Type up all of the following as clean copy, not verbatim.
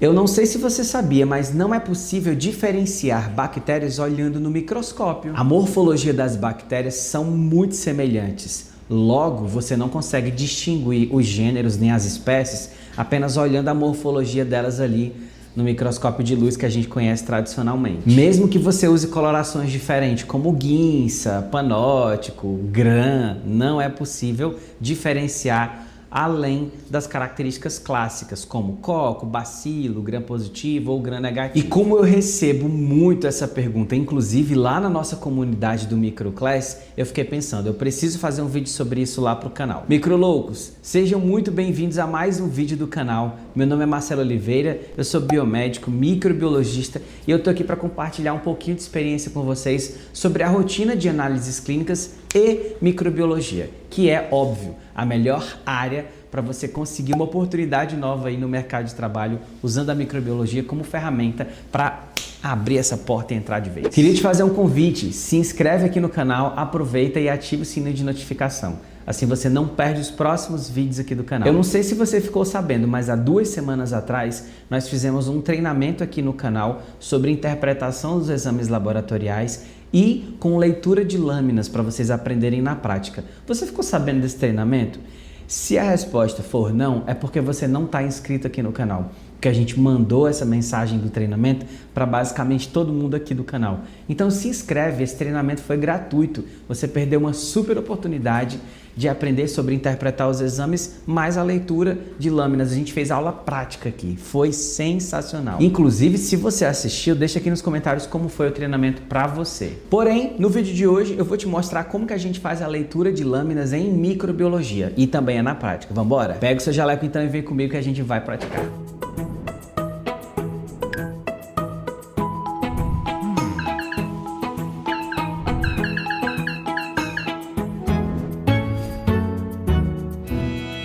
Eu não sei se você sabia, mas não é possível diferenciar bactérias olhando no microscópio. A morfologia das bactérias são muito semelhantes. Logo, você não consegue distinguir os gêneros nem as espécies apenas olhando a morfologia delas ali no microscópio de luz que a gente conhece tradicionalmente. Mesmo que você use colorações diferentes, como guinça, panótico, grã, não é possível diferenciar além das características clássicas, como coco, bacilo, gram positivo ou gram negativo. E como eu recebo muito essa pergunta, inclusive lá na nossa comunidade do MicroClass, eu fiquei pensando, eu preciso fazer um vídeo sobre isso lá para o canal. Microloucos, sejam muito bem-vindos a mais um vídeo do canal. Meu nome é Marcelo Oliveira, eu sou biomédico, microbiologista e eu tô aqui para compartilhar um pouquinho de experiência com vocês sobre a rotina de análises clínicas e microbiologia, que é, óbvio, a melhor área para você conseguir uma oportunidade nova aí no mercado de trabalho usando a microbiologia como ferramenta para abrir essa porta e entrar de vez. Queria te fazer um convite, se inscreve aqui no canal, aproveita e ativa o sininho de notificação. Assim você não perde os próximos vídeos aqui do canal. Eu não sei se você ficou sabendo, mas há 2 semanas atrás nós fizemos um treinamento aqui no canal sobre interpretação dos exames laboratoriais e com leitura de lâminas para vocês aprenderem na prática. Você ficou sabendo desse treinamento? Se a resposta for não, é porque você não está inscrito aqui no canal, porque a gente mandou essa mensagem do treinamento para basicamente todo mundo aqui do canal. Então se inscreve, esse treinamento foi gratuito, você perdeu uma super oportunidade de aprender sobre interpretar os exames, mais a leitura de lâminas. A gente fez aula prática aqui, foi sensacional. Inclusive, se você assistiu, deixa aqui nos comentários como foi o treinamento para você. Porém, no vídeo de hoje eu vou te mostrar como que a gente faz a leitura de lâminas em microbiologia e também é na prática. Vamos embora? Pega o seu jaleco então e vem comigo que a gente vai praticar.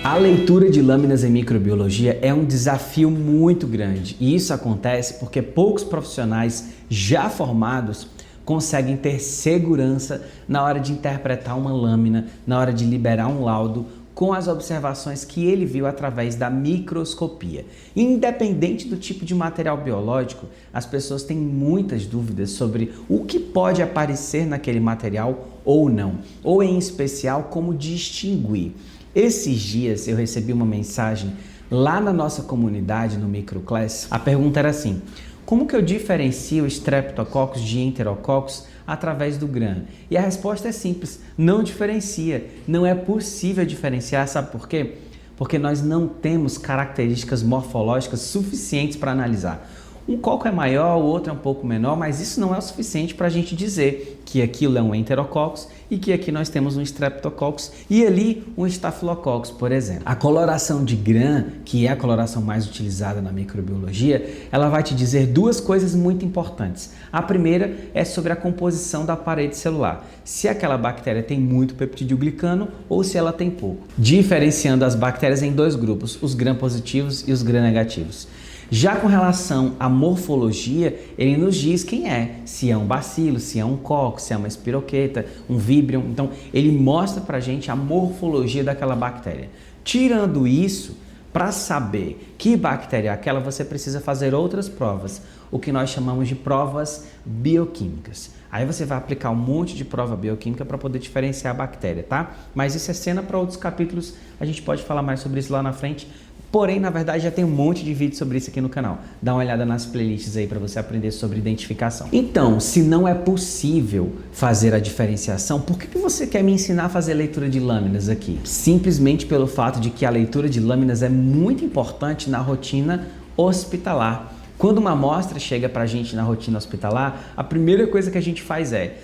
A leitura de lâminas em microbiologia é um desafio muito grande e isso acontece porque poucos profissionais já formados conseguem ter segurança na hora de interpretar uma lâmina, na hora de liberar um laudo com as observações que ele viu através da microscopia. Independente do tipo de material biológico, as pessoas têm muitas dúvidas sobre o que pode aparecer naquele material ou não, ou em especial como distinguir. Esses dias eu recebi uma mensagem lá na nossa comunidade no MicroClass. A pergunta era assim: como que eu diferencio Streptococcus de Enterococcus através do gram? E a resposta é simples: não diferencia. Não é possível diferenciar, sabe por quê? Porque nós não temos características morfológicas suficientes para analisar. Um coco é maior, o outro é um pouco menor, mas isso não é o suficiente para a gente dizer que aquilo é um Enterococcus e que aqui nós temos um Streptococcus e ali um Staphylococcus, por exemplo. A coloração de gram, que é a coloração mais utilizada na microbiologia, ela vai te dizer 2 coisas muito importantes. A primeira é sobre a composição da parede celular, se aquela bactéria tem muito peptidoglicano ou se ela tem pouco, diferenciando as bactérias em 2 grupos, os gram positivos e os gram negativos. Já com relação à morfologia, ele nos diz quem é, se é um bacilo, se é um coco, se é uma espiroqueta, um víbrion. Então, ele mostra pra gente a morfologia daquela bactéria. Tirando isso, para saber que bactéria é aquela, você precisa fazer outras provas, o que nós chamamos de provas bioquímicas. Aí você vai aplicar um monte de prova bioquímica para poder diferenciar a bactéria, tá? Mas isso é cena para outros capítulos, a gente pode falar mais sobre isso lá na frente. Porém, na verdade, já tem um monte de vídeo sobre isso aqui no canal. Dá uma olhada nas playlists aí para você aprender sobre identificação. Então, se não é possível fazer a diferenciação, por que você quer me ensinar a fazer leitura de lâminas aqui? Simplesmente pelo fato de que a leitura de lâminas é muito importante na rotina hospitalar. Quando uma amostra chega para a gente na rotina hospitalar, a primeira coisa que a gente faz é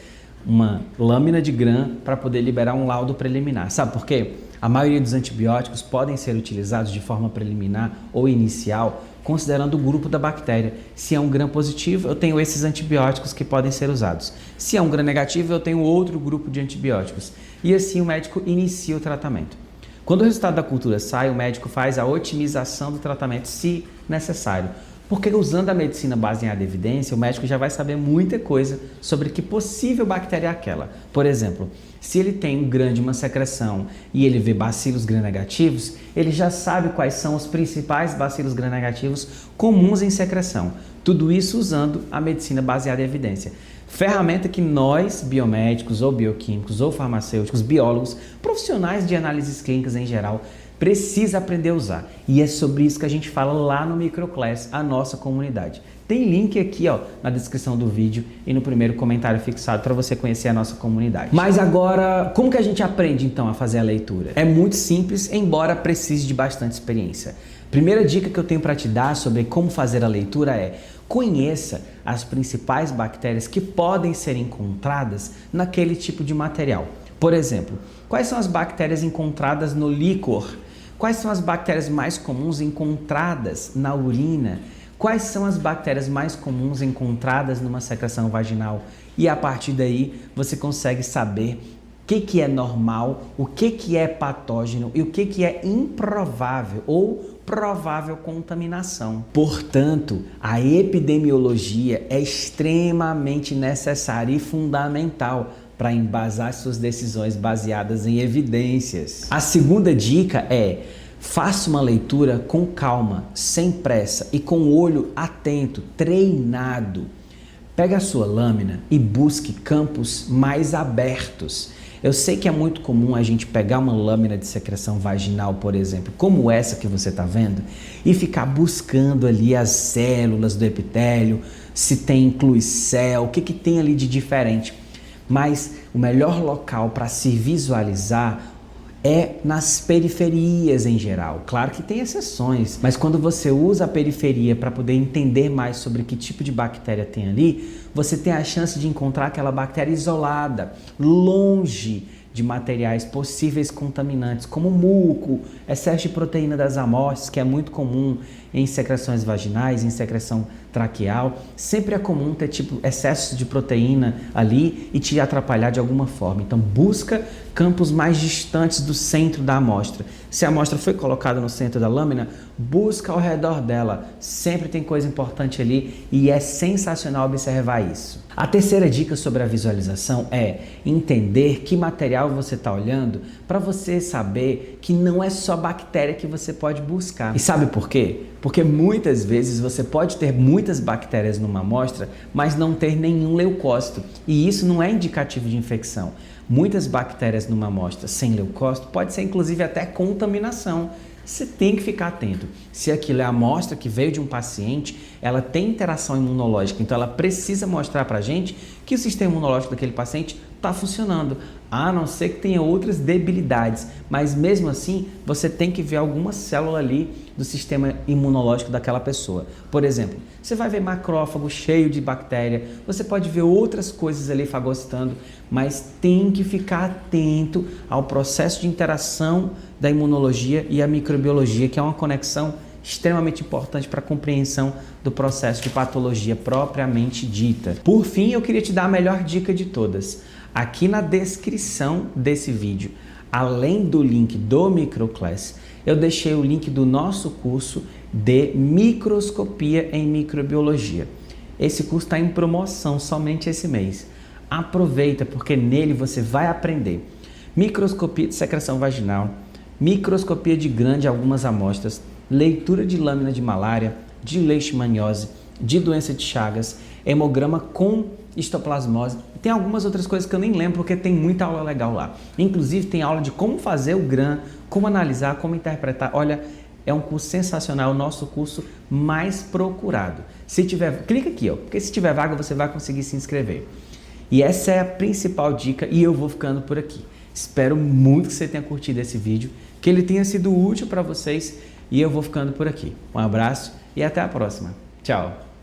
uma lâmina de gram para poder liberar um laudo preliminar. Sabe por quê? A maioria dos antibióticos podem ser utilizados de forma preliminar ou inicial, considerando o grupo da bactéria. Se é um gram positivo, eu tenho esses antibióticos que podem ser usados. Se é um gram negativo, eu tenho outro grupo de antibióticos. E assim o médico inicia o tratamento. Quando o resultado da cultura sai, o médico faz a otimização do tratamento, se necessário. Porque usando a medicina baseada em evidência, o médico já vai saber muita coisa sobre que possível bactéria é aquela. Por exemplo, se ele tem um gram de uma secreção e ele vê bacilos gram-negativos, ele já sabe quais são os principais bacilos gram-negativos comuns em secreção. Tudo isso usando a medicina baseada em evidência. Ferramenta que nós, biomédicos ou bioquímicos ou farmacêuticos, biólogos, profissionais de análises clínicas em geral, precisa aprender a usar. E é sobre isso que a gente fala lá no Microclass, a nossa comunidade. Tem link aqui na descrição do vídeo e no primeiro comentário fixado para você conhecer a nossa comunidade. Mas agora, como que a gente aprende então a fazer a leitura? É muito simples, embora precise de bastante experiência. Primeira dica que eu tenho para te dar sobre como fazer a leitura é: conheça as principais bactérias que podem ser encontradas naquele tipo de material. Por exemplo, quais são as bactérias encontradas no líquor? Quais são as bactérias mais comuns encontradas na urina? Quais são as bactérias mais comuns encontradas numa secreção vaginal? E a partir daí você consegue saber o que é normal, o que é patógeno e o que é improvável ou provável contaminação. Portanto, a epidemiologia é extremamente necessária e fundamental para embasar suas decisões baseadas em evidências. A segunda dica é: faça uma leitura com calma, sem pressa e com o olho atento, treinado. Pega a sua lâmina e busque campos mais abertos. Eu sei que é muito comum a gente pegar uma lâmina de secreção vaginal, por exemplo, como essa que você está vendo, e ficar buscando ali as células do epitélio, se tem cluicel, o que tem ali de diferente. Mas o melhor local para se visualizar é nas periferias em geral. Claro que tem exceções, mas quando você usa a periferia para poder entender mais sobre que tipo de bactéria tem ali, você tem a chance de encontrar aquela bactéria isolada, longe de materiais possíveis contaminantes, como muco, excesso de proteína das amostras, que é muito comum em secreções vaginais, em secreção traqueal. Sempre é comum ter excesso de proteína ali e te atrapalhar de alguma forma. Então busca campos mais distantes do centro da amostra. Se a amostra foi colocada no centro da lâmina, busca ao redor dela. Sempre tem coisa importante ali e é sensacional observar isso. A terceira dica sobre a visualização é entender que material você está olhando para você saber que não é só bactéria que você pode buscar. E sabe por quê? Porque muitas vezes você pode ter muitas bactérias numa amostra, mas não ter nenhum leucócito. E isso não é indicativo de infecção. Muitas bactérias numa amostra sem leucócito pode ser inclusive até contaminação. Você tem que ficar atento. Se aquilo é a amostra que veio de um paciente, ela tem interação imunológica, então ela precisa mostrar para a gente que o sistema imunológico daquele paciente está funcionando, a não ser que tenha outras debilidades. Mas mesmo assim, você tem que ver alguma célula ali do sistema imunológico daquela pessoa. Por exemplo, você vai ver macrófago cheio de bactéria, você pode ver outras coisas ali fagocitando, mas tem que ficar atento ao processo de interação da imunologia e a microbiologia, que é uma conexão extremamente importante para a compreensão do processo de patologia propriamente dita. Por fim, eu queria te dar a melhor dica de todas. Aqui na descrição desse vídeo, além do link do Microclass, eu deixei o link do nosso curso de microscopia em microbiologia. Esse curso está em promoção somente esse mês. Aproveita, porque nele você vai aprender microscopia de secreção vaginal, microscopia de grande algumas amostras, leitura de lâmina de malária, de leishmaniose, de doença de Chagas, hemograma com histoplasmose. Tem algumas outras coisas que eu nem lembro porque tem muita aula legal lá. Inclusive tem aula de como fazer o gram, como analisar, como interpretar. Olha, é um curso sensacional, o nosso curso mais procurado. Se tiver, clica aqui, porque se tiver vaga você vai conseguir se inscrever. E essa é a principal dica e eu vou ficando por aqui. Espero muito que você tenha curtido esse vídeo, que ele tenha sido útil para vocês e eu vou ficando por aqui. Um abraço e até a próxima. Tchau!